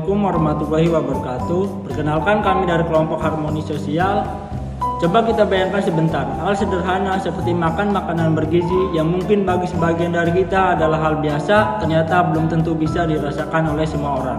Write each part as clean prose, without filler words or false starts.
Assalamualaikum warahmatullahi wabarakatuh. Perkenalkan, kami dari kelompok Harmoni Sosial. Coba kita bayangkan sebentar, hal sederhana seperti makan makanan bergizi yang mungkin bagi sebagian dari kita adalah hal biasa, ternyata belum tentu bisa dirasakan oleh semua orang.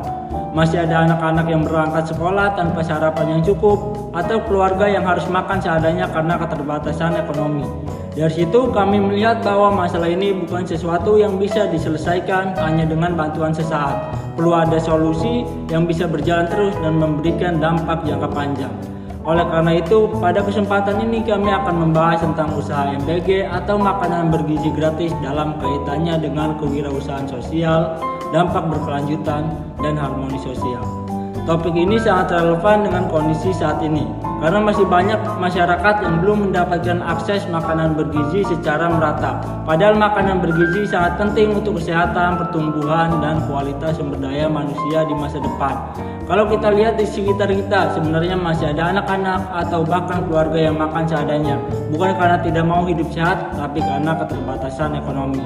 Masih ada anak-anak yang berangkat sekolah tanpa sarapan yang cukup, atau keluarga yang harus makan seadanya karena keterbatasan ekonomi. Dari situ kami melihat bahwa masalah ini bukan sesuatu yang bisa diselesaikan hanya dengan bantuan sesaat. Perlu ada solusi yang bisa berjalan terus dan memberikan dampak jangka panjang. Oleh karena itu, pada kesempatan ini kami akan membahas tentang usaha MBG atau makanan bergizi gratis dalam kaitannya dengan kewirausahaan sosial, dampak berkelanjutan, dan harmoni sosial. Topik ini sangat relevan dengan kondisi saat ini, karena masih banyak masyarakat yang belum mendapatkan akses makanan bergizi secara merata. Padahal makanan bergizi sangat penting untuk kesehatan, pertumbuhan, dan kualitas sumber daya manusia di masa depan. Kalau kita lihat di sekitar kita, sebenarnya masih ada anak-anak atau bahkan keluarga yang makan seadanya, bukan karena tidak mau hidup sehat, tapi karena keterbatasan ekonomi.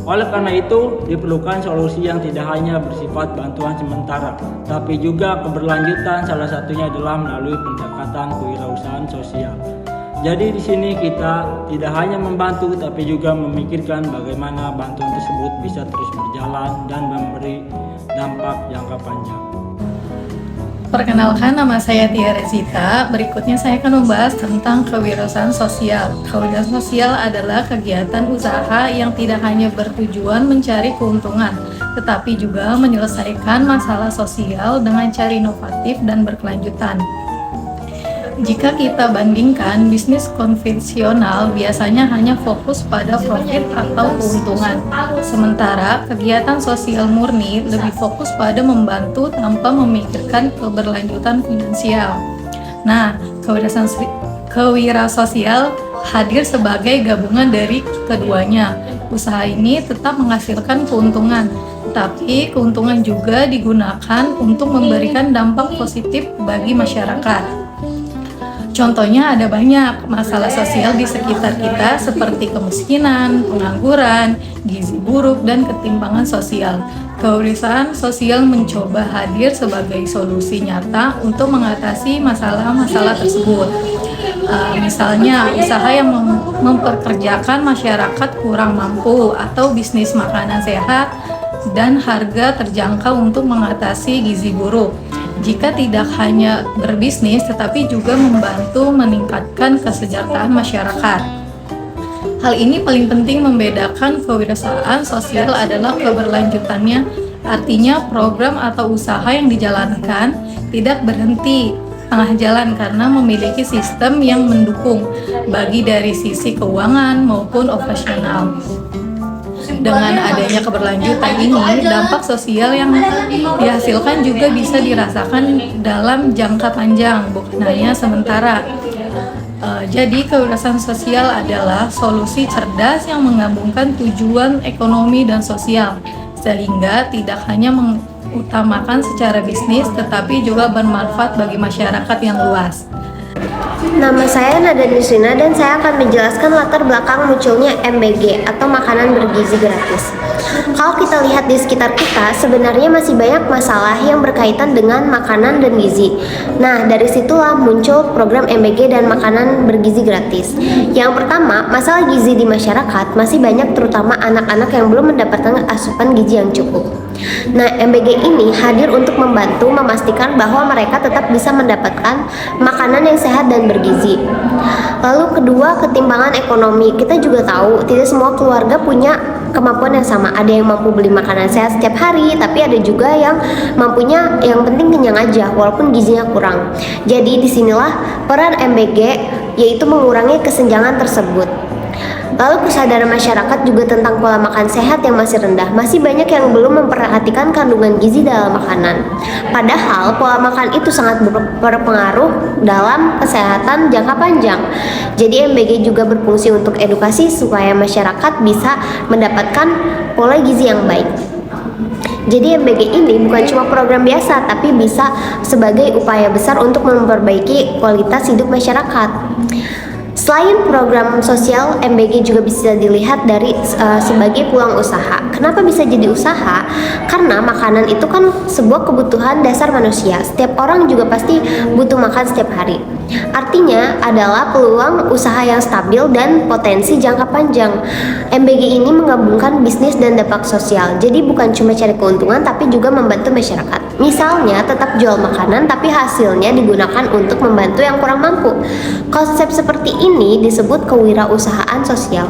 Oleh karena itu, diperlukan solusi yang tidak hanya bersifat bantuan sementara, tapi juga keberlanjutan, salah satunya adalah melalui pendekatan kewirausahaan sosial. Jadi di sini kita tidak hanya membantu, tapi juga memikirkan bagaimana bantuan tersebut bisa terus berjalan dan memberi dampak jangka panjang. Perkenalkan, nama saya Tia Rezita. Berikutnya saya akan membahas tentang kewirausahaan sosial. Kewirausahaan sosial adalah kegiatan usaha yang tidak hanya bertujuan mencari keuntungan, tetapi juga menyelesaikan masalah sosial dengan cara inovatif dan berkelanjutan. Jika kita bandingkan, bisnis konvensional biasanya hanya fokus pada profit atau keuntungan. Sementara kegiatan sosial murni lebih fokus pada membantu tanpa memikirkan keberlanjutan finansial. Nah, kewirausahaan sosial hadir sebagai gabungan dari keduanya. Usaha ini tetap menghasilkan keuntungan, tetapi keuntungan juga digunakan untuk memberikan dampak positif bagi masyarakat. Contohnya ada banyak masalah sosial di sekitar kita seperti kemiskinan, pengangguran, gizi buruk, dan ketimpangan sosial. Kewirausahaan sosial mencoba hadir sebagai solusi nyata untuk mengatasi masalah-masalah tersebut. Misalnya usaha yang memperkerjakan masyarakat kurang mampu atau bisnis makanan sehat dan harga terjangkau untuk mengatasi gizi buruk. Jika tidak hanya berbisnis, tetapi juga membantu meningkatkan kesejahteraan masyarakat. Hal ini paling penting membedakan kewirausahaan sosial adalah keberlanjutannya, artinya program atau usaha yang dijalankan tidak berhenti tengah jalan karena memiliki sistem yang mendukung, bagi dari sisi keuangan maupun operasional. Dengan adanya keberlanjutan ini, dampak sosial yang dihasilkan juga bisa dirasakan dalam jangka panjang, bukan hanya sementara. Jadi kewirausahaan sosial adalah solusi cerdas yang menggabungkan tujuan ekonomi dan sosial, sehingga tidak hanya mengutamakan secara bisnis, tetapi juga bermanfaat bagi masyarakat yang luas. Nama saya Nada Nisrina dan saya akan menjelaskan latar belakang munculnya MBG atau makanan bergizi gratis. Kalau kita lihat di sekitar kita, sebenarnya masih banyak masalah yang berkaitan dengan makanan dan gizi. Nah, dari situlah muncul program MBG dan makanan bergizi gratis. Yang pertama, masalah gizi di masyarakat masih banyak, terutama anak-anak yang belum mendapatkan asupan gizi yang cukup. Nah, MBG ini hadir untuk membantu memastikan bahwa mereka tetap bisa mendapatkan makanan yang sehat dan bergizi. Lalu kedua, ketimpangan ekonomi. Kita juga tahu tidak semua keluarga punya kemampuan yang sama. Ada yang mampu beli makanan sehat setiap hari, tapi ada juga yang mampunya yang penting kenyang aja walaupun gizinya kurang. Jadi disinilah peran MBG, yaitu mengurangi kesenjangan tersebut. Lalu kesadaran masyarakat juga tentang pola makan sehat yang masih rendah. Masih banyak yang belum memperhatikan kandungan gizi dalam makanan. Padahal pola makan itu sangat berpengaruh dalam kesehatan jangka panjang. Jadi MBG juga berfungsi untuk edukasi supaya masyarakat bisa mendapatkan pola gizi yang baik. Jadi MBG ini bukan cuma program biasa, tapi bisa sebagai upaya besar untuk memperbaiki kualitas hidup masyarakat. Selain program sosial, MBG juga bisa dilihat dari sebagai peluang usaha. Kenapa bisa jadi usaha? Karena makanan itu kan sebuah kebutuhan dasar manusia. Setiap orang juga pasti butuh makan setiap hari. Artinya adalah peluang usaha yang stabil dan potensi jangka panjang. MBG ini menggabungkan bisnis dan dampak sosial. Jadi bukan cuma cari keuntungan tapi juga membantu masyarakat. Misalnya tetap jual makanan tapi hasilnya digunakan untuk membantu yang kurang mampu. Konsep seperti ini disebut kewirausahaan sosial.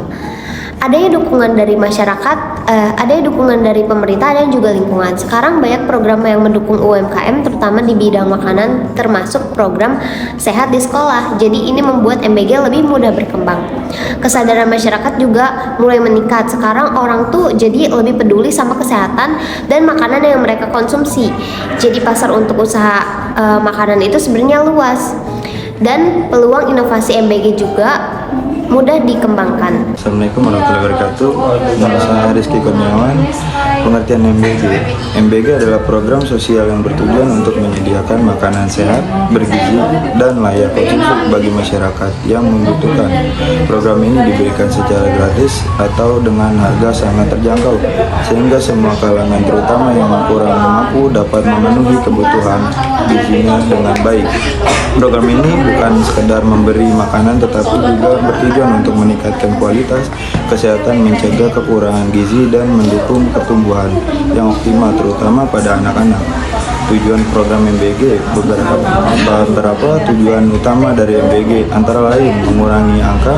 Adanya dukungan dari masyarakat, adanya dukungan dari pemerintah dan juga lingkungan. Sekarang banyak program yang mendukung UMKM terutama di bidang makanan, termasuk program sehat di sekolah. Jadi ini membuat MBG lebih mudah berkembang. Kesadaran masyarakat juga mulai meningkat. Sekarang orang tuh jadi lebih peduli sama kesehatan dan makanan yang mereka konsumsi. Jadi pasar untuk usaha makanan itu sebenarnya luas. Dan peluang inovasi MBG juga mudah dikembangkan. Assalamualaikum warahmatullahi wabarakatuh. Nama saya Rizky Kurniawan. Pengertian MBG. MBG adalah program sosial yang bertujuan untuk menyediakan makanan sehat, bergizi, dan layak konsumsi bagi masyarakat yang membutuhkan. Program ini diberikan secara gratis atau dengan harga sangat terjangkau, sehingga semua kalangan terutama yang kurang mampu dapat memenuhi kebutuhan gizinya dengan baik. Program ini bukan sekedar memberi makanan tetapi juga bertujuan untuk meningkatkan kualitas kesehatan, mencegah kekurangan gizi, dan mendukung pertumbuhan yang optimal terutama pada anak-anak. Tujuan program MBG, beberapa tujuan utama dari MBG antara lain mengurangi angka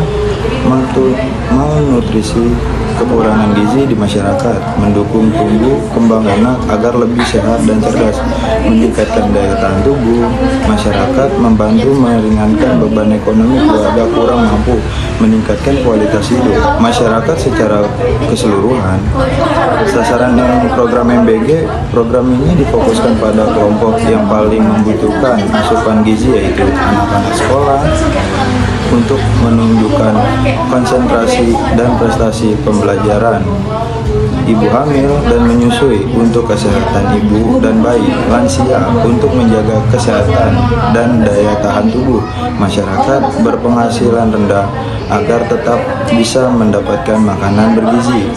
malnutrisi, kekurangan gizi di masyarakat, mendukung tumbuh kembang anak agar lebih sehat dan cerdas, meningkatkan daya tahan tubuh masyarakat, membantu meringankan beban ekonomi keluarga kurang mampu, meningkatkan kualitas hidup masyarakat secara keseluruhan. Sasaran yang program MBG, program ini difokuskan pada kelompok yang paling membutuhkan asupan gizi, yaitu anak-anak sekolah, untuk menunjukkan konsentrasi dan prestasi pembelajaran, ibu hamil dan menyusui untuk kesehatan ibu dan bayi, lansia untuk menjaga kesehatan dan daya tahan tubuh masyarakat berpenghasilan rendah agar tetap bisa mendapatkan makanan bergizi.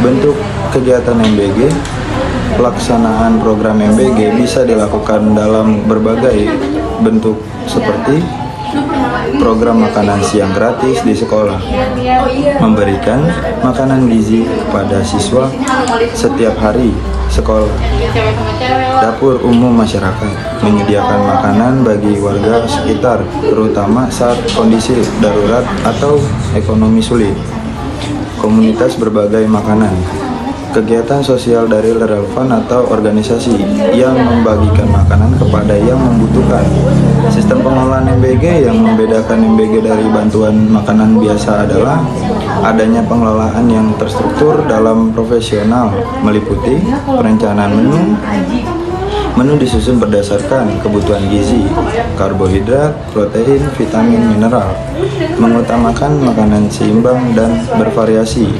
Bentuk kegiatan MBG. Pelaksanaan program MBG bisa dilakukan dalam berbagai bentuk seperti program makanan siang gratis di sekolah, memberikan makanan gizi kepada siswa setiap hari sekolah, dapur umum masyarakat, menyediakan makanan bagi warga sekitar terutama saat kondisi darurat atau ekonomi sulit, komunitas berbagai makanan, kegiatan sosial dari relevan atau organisasi yang membagikan makanan kepada yang membutuhkan. Sistem pengelolaan MBG yang membedakan MBG dari bantuan makanan biasa adalah adanya pengelolaan yang terstruktur dalam profesional, meliputi perencanaan menu disusun berdasarkan kebutuhan gizi, karbohidrat, protein, vitamin, mineral, mengutamakan makanan seimbang dan bervariasi.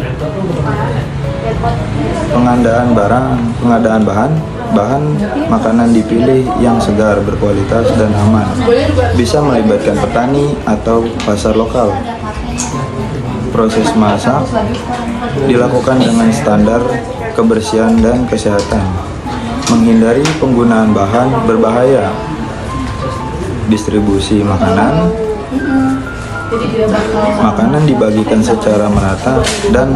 Pengadaan bahan makanan dipilih yang segar, berkualitas, dan aman. Bisa melibatkan petani atau pasar lokal. Proses masak dilakukan dengan standar kebersihan dan kesehatan. Menghindari penggunaan bahan berbahaya. Distribusi makanan dibagikan secara merata dan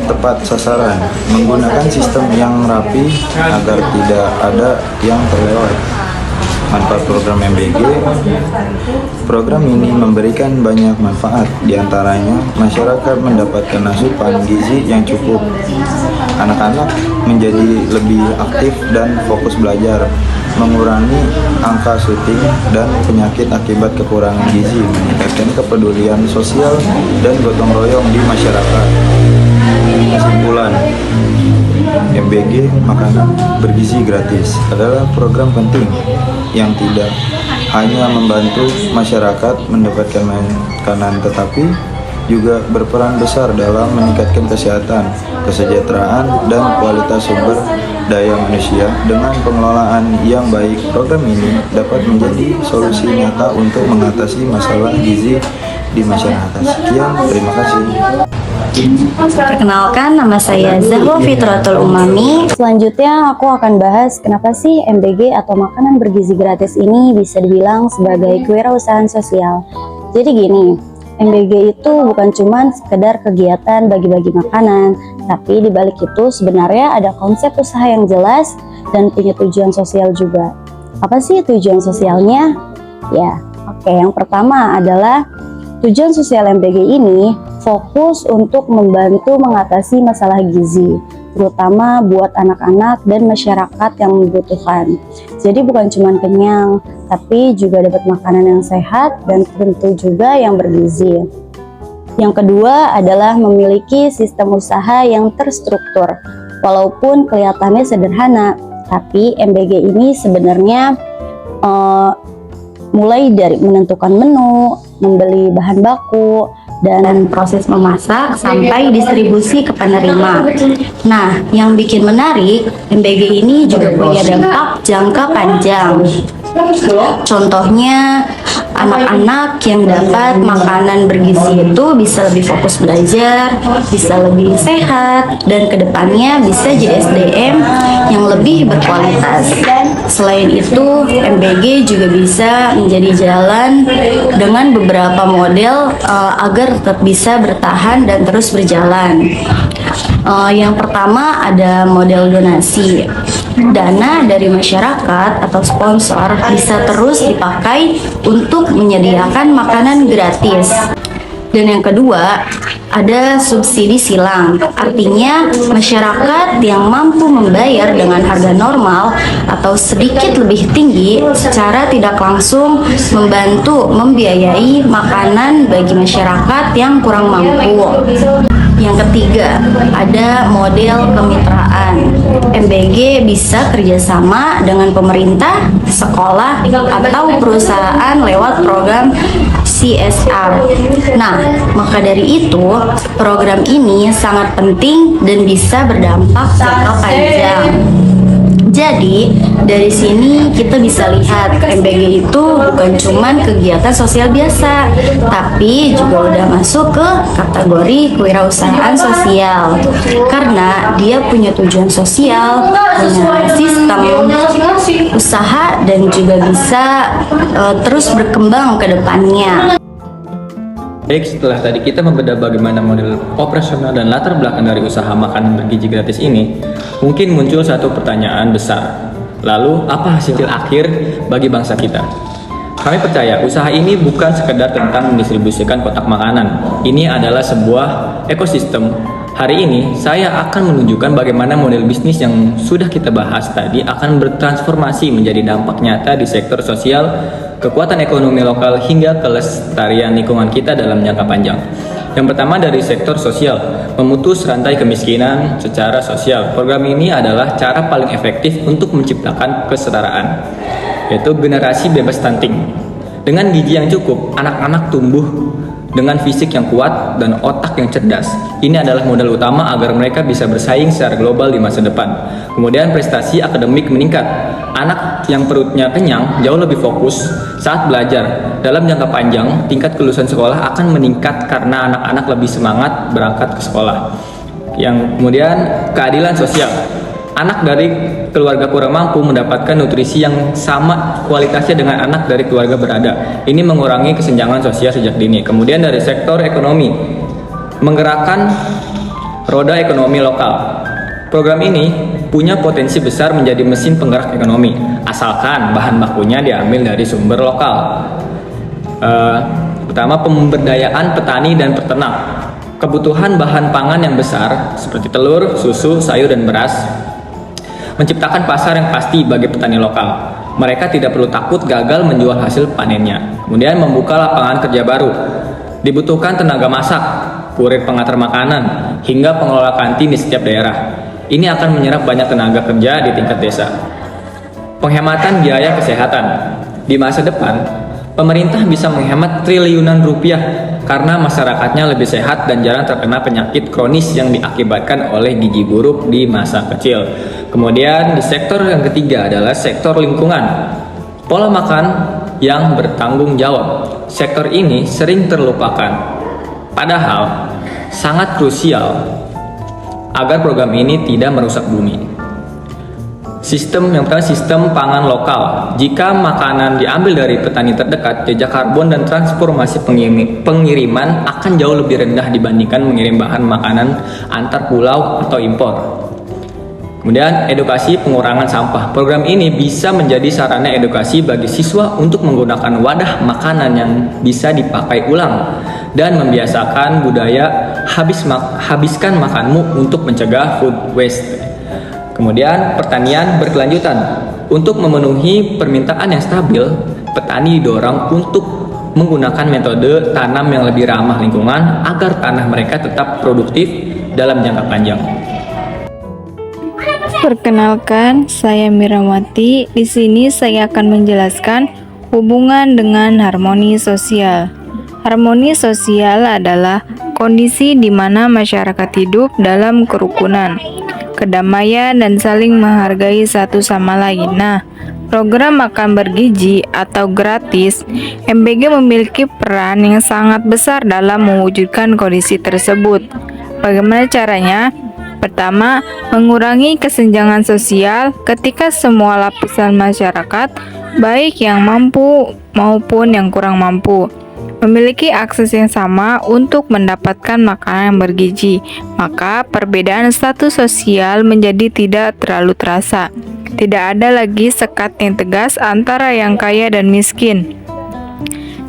tepat sasaran, menggunakan sistem yang rapi agar tidak ada yang terlewat. Manfaat program MBG. Program ini memberikan banyak manfaat, diantaranya masyarakat mendapatkan asupan gizi yang cukup, anak-anak menjadi lebih aktif dan fokus belajar, mengurangi angka syuting dan penyakit akibat kekurangan gizi, meningkatkan kepedulian sosial dan gotong royong di masyarakat. Kesimpulan, MBG makanan bergizi gratis adalah program penting yang tidak hanya membantu masyarakat mendapatkan makanan tetapi juga berperan besar dalam meningkatkan kesehatan, kesejahteraan, dan kualitas sumber daya manusia. Dengan pengelolaan yang baik, program ini dapat menjadi solusi nyata untuk mengatasi masalah gizi di masyarakat. Sekian, terima kasih. Perkenalkan, nama saya Zahwa Fitratul Umami. Selanjutnya aku akan bahas kenapa sih MBG atau makanan bergizi gratis ini bisa dibilang sebagai kewirausahaan sosial. Jadi gini, MBG itu bukan cuma sekedar kegiatan bagi-bagi makanan, tapi dibalik itu sebenarnya ada konsep usaha yang jelas dan punya tujuan sosial juga. Apa sih tujuan sosialnya? Yang pertama adalah tujuan sosial MBG ini fokus untuk membantu mengatasi masalah gizi, terutama buat anak-anak dan masyarakat yang membutuhkan. Jadi bukan cuma kenyang, tapi juga dapat makanan yang sehat dan tentu juga yang bergizi. Yang kedua adalah memiliki sistem usaha yang terstruktur. Walaupun kelihatannya sederhana, tapi MBG ini sebenarnya mulai dari menentukan menu, membeli bahan baku, dan proses memasak sampai distribusi ke penerima. Nah, yang bikin menarik, MBG ini juga punya dampak jangka panjang. Contohnya, anak-anak yang dapat makanan bergizi itu bisa lebih fokus belajar, bisa lebih sehat, dan kedepannya bisa jadi SDM yang lebih berkualitas. Selain itu, MBG juga bisa menjadi jalan dengan beberapa model agar tetap bisa bertahan dan terus berjalan. Yang pertama ada model donasi. Dana dari masyarakat atau sponsor bisa terus dipakai untuk menyediakan makanan gratis. Dan yang kedua, ada subsidi silang. Artinya, masyarakat yang mampu membayar dengan harga normal atau sedikit lebih tinggi secara tidak langsung membantu membiayai makanan bagi masyarakat yang kurang mampu. Yang ketiga, ada model kemitraan. MBG bisa kerjasama dengan pemerintah, sekolah, atau perusahaan lewat program CSR. Nah, maka dari itu, program ini sangat penting dan bisa berdampak jangka panjang. Jadi, dari sini kita bisa lihat MBG itu bukan cuma kegiatan sosial biasa, tapi juga udah masuk ke kategori kewirausahaan sosial. Karena dia punya tujuan sosial, punya sistem usaha, dan juga bisa terus berkembang ke depannya. Baik, setelah tadi kita membedah bagaimana model operasional dan latar belakang dari usaha makanan bergizi gratis ini, mungkin muncul satu pertanyaan besar. Lalu, apa hasil akhir bagi bangsa kita? Kami percaya usaha ini bukan sekedar tentang mendistribusikan kotak makanan. Ini adalah sebuah ekosistem. Hari ini, saya akan menunjukkan bagaimana model bisnis yang sudah kita bahas tadi akan bertransformasi menjadi dampak nyata di sektor sosial, kekuatan ekonomi lokal, hingga kelestarian lingkungan kita dalam jangka panjang. Yang pertama dari sektor sosial, memutus rantai kemiskinan secara sosial. Program ini adalah cara paling efektif untuk menciptakan kesetaraan, yaitu generasi bebas stunting. Dengan gizi yang cukup, anak-anak tumbuh dengan fisik yang kuat dan otak yang cerdas. Ini adalah modal utama agar mereka bisa bersaing secara global di masa depan. Kemudian prestasi akademik meningkat. Anak yang perutnya kenyang jauh lebih fokus saat belajar. Dalam jangka panjang, tingkat kelulusan sekolah akan meningkat karena anak-anak lebih semangat berangkat ke sekolah. Yang kemudian keadilan sosial. Anak dari keluarga kurang mampu mendapatkan nutrisi yang sama kualitasnya dengan anak dari keluarga berada. Ini mengurangi kesenjangan sosial sejak dini. Kemudian dari sektor ekonomi, menggerakkan roda ekonomi lokal. Program ini punya potensi besar menjadi mesin penggerak ekonomi, asalkan bahan bakunya diambil dari sumber lokal. Pertama, pemberdayaan petani dan peternak. Kebutuhan bahan pangan yang besar seperti telur, susu, sayur, dan beras menciptakan pasar yang pasti bagi petani lokal. Mereka tidak perlu takut gagal menjual hasil panennya. Kemudian membuka lapangan kerja baru. Dibutuhkan tenaga masak, kurir pengantar makanan, hingga pengelola kantin di setiap daerah. Ini akan menyerap banyak tenaga kerja di tingkat desa. Penghematan biaya kesehatan. Di masa depan, pemerintah bisa menghemat triliunan rupiah karena masyarakatnya lebih sehat dan jarang terkena penyakit kronis yang diakibatkan oleh gizi buruk di masa kecil. Kemudian di sektor yang ketiga adalah sektor lingkungan. Pola makan yang bertanggung jawab. Sektor ini sering terlupakan. Padahal sangat krusial agar program ini tidak merusak bumi. Yang pertama, sistem pangan lokal. Jika makanan diambil dari petani terdekat, jejak karbon dan transformasi pengiriman akan jauh lebih rendah dibandingkan mengirim bahan makanan antar pulau atau impor. Kemudian, edukasi pengurangan sampah. Program ini bisa menjadi sarana edukasi bagi siswa untuk menggunakan wadah makanan yang bisa dipakai ulang dan membiasakan budaya habiskan makanmu untuk mencegah food waste. Kemudian, pertanian berkelanjutan. Untuk memenuhi permintaan yang stabil, petani didorong untuk menggunakan metode tanam yang lebih ramah lingkungan agar tanah mereka tetap produktif dalam jangka panjang. Perkenalkan, saya Mirawati. Di sini saya akan menjelaskan hubungan dengan harmoni sosial. Harmoni sosial adalah kondisi di mana masyarakat hidup dalam kerukunan, kedamaian, dan saling menghargai satu sama lain. Nah, program makan bergizi atau gratis MBG memiliki peran yang sangat besar dalam mewujudkan kondisi tersebut. Bagaimana caranya? Pertama, mengurangi kesenjangan sosial ketika semua lapisan masyarakat, baik yang mampu maupun yang kurang mampu, memiliki akses yang sama untuk mendapatkan makanan yang bergizi, maka perbedaan status sosial menjadi tidak terlalu terasa. Tidak ada lagi sekat yang tegas antara yang kaya dan miskin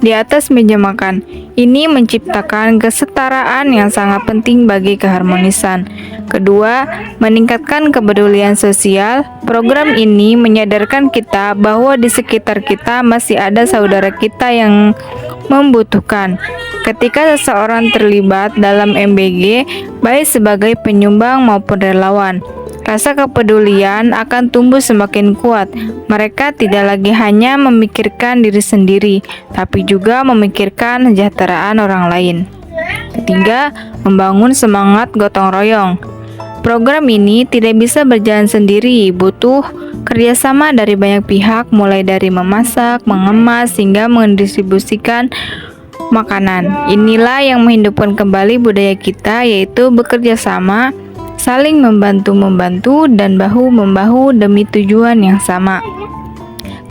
di atas meja makan. Ini menciptakan kesetaraan yang sangat penting bagi keharmonisan. Kedua, meningkatkan kepedulian sosial. Program ini menyadarkan kita bahwa di sekitar kita masih ada saudara kita yang membutuhkan. Ketika seseorang terlibat dalam MBG, baik sebagai penyumbang maupun relawan, rasa kepedulian akan tumbuh semakin kuat. Mereka tidak lagi hanya memikirkan diri sendiri, tapi juga memikirkan kesejahteraan orang lain. Ketiga, membangun semangat gotong royong. Program ini tidak bisa berjalan sendiri, butuh kerjasama dari banyak pihak, mulai dari memasak, mengemas, hingga mendistribusikan makanan. Inilah yang menghidupkan kembali budaya kita, yaitu bekerja sama, saling membantu-membantu, dan bahu-membahu demi tujuan yang sama.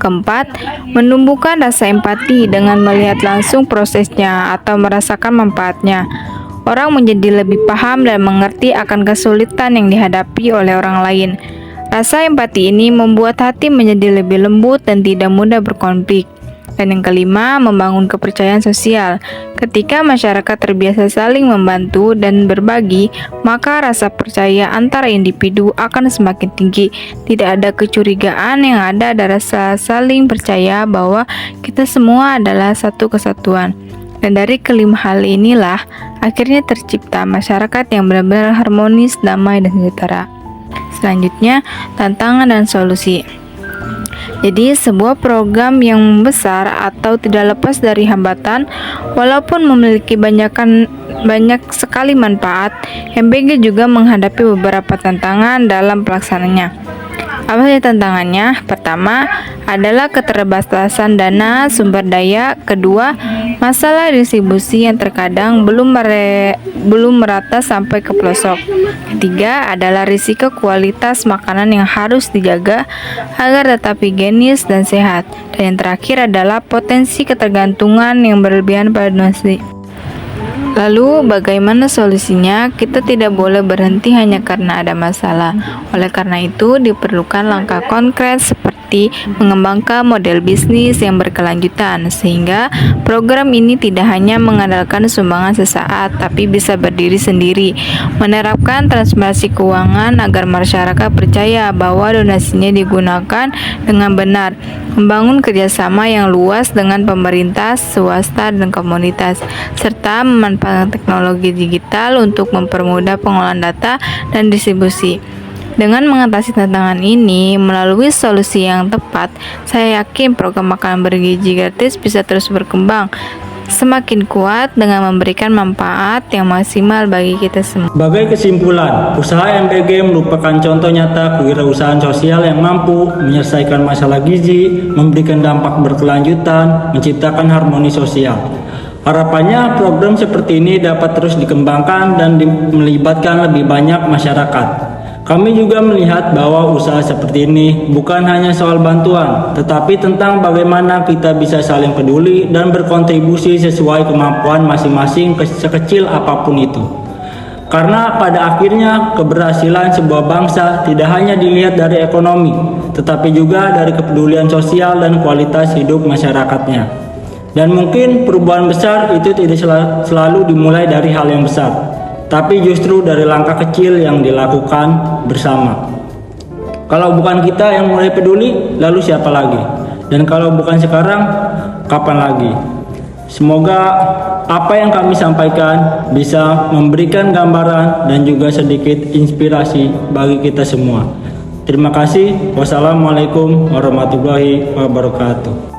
Keempat, menumbuhkan rasa empati dengan melihat langsung prosesnya atau merasakan manfaatnya. Orang menjadi lebih paham dan mengerti akan kesulitan yang dihadapi oleh orang lain. Rasa empati ini membuat hati menjadi lebih lembut dan tidak mudah berkonflik. Dan yang kelima, membangun kepercayaan sosial. Ketika masyarakat terbiasa saling membantu dan berbagi, maka rasa percaya antara individu akan semakin tinggi. Tidak ada kecurigaan, yang ada rasa saling percaya bahwa kita semua adalah satu kesatuan. Dan dari kelima hal inilah akhirnya tercipta masyarakat yang benar-benar harmonis, damai, dan sejahtera. Selanjutnya, tantangan dan solusi. Jadi, sebuah program yang besar atau tidak lepas dari hambatan, walaupun memiliki banyak sekali manfaat, MBG juga menghadapi beberapa tantangan dalam pelaksananya. Apa saja tantangannya? Pertama adalah keterbatasan dana sumber daya. Kedua, masalah distribusi yang terkadang belum merata sampai ke pelosok. Ketiga adalah risiko kualitas makanan yang harus dijaga agar tetap higienis dan sehat. Dan yang terakhir adalah potensi ketergantungan yang berlebihan pada donasi. Lalu bagaimana solusinya? Kita tidak boleh berhenti hanya karena ada masalah. Oleh karena itu diperlukan langkah konkret seperti mengembangkan model bisnis yang berkelanjutan, sehingga program ini tidak hanya mengandalkan sumbangan sesaat, tapi bisa berdiri sendiri. Menerapkan transparansi keuangan agar masyarakat percaya bahwa donasinya digunakan dengan benar. Membangun kerjasama yang luas dengan pemerintah, swasta, dan komunitas, serta memanfaatkan teknologi digital untuk mempermudah pengolahan data dan distribusi. Dengan mengatasi tantangan ini melalui solusi yang tepat, saya yakin program makanan bergizi gratis bisa terus berkembang semakin kuat dengan memberikan manfaat yang maksimal bagi kita semua. Sebagai kesimpulan, usaha MBG merupakan contoh nyata kewirausahaan sosial yang mampu menyelesaikan masalah gizi, memberikan dampak berkelanjutan, menciptakan harmoni sosial. Harapannya program seperti ini dapat terus dikembangkan dan melibatkan lebih banyak masyarakat. Kami juga melihat bahwa usaha seperti ini bukan hanya soal bantuan, tetapi tentang bagaimana kita bisa saling peduli dan berkontribusi sesuai kemampuan masing-masing sekecil apapun itu. Karena pada akhirnya keberhasilan sebuah bangsa tidak hanya dilihat dari ekonomi, tetapi juga dari kepedulian sosial dan kualitas hidup masyarakatnya. Dan mungkin perubahan besar itu tidak selalu dimulai dari hal yang besar, tapi justru dari langkah kecil yang dilakukan bersama. Kalau bukan kita yang mulai peduli, lalu siapa lagi? Dan kalau bukan sekarang, kapan lagi? Semoga apa yang kami sampaikan bisa memberikan gambaran dan juga sedikit inspirasi bagi kita semua. Terima kasih. Wassalamualaikum warahmatullahi wabarakatuh.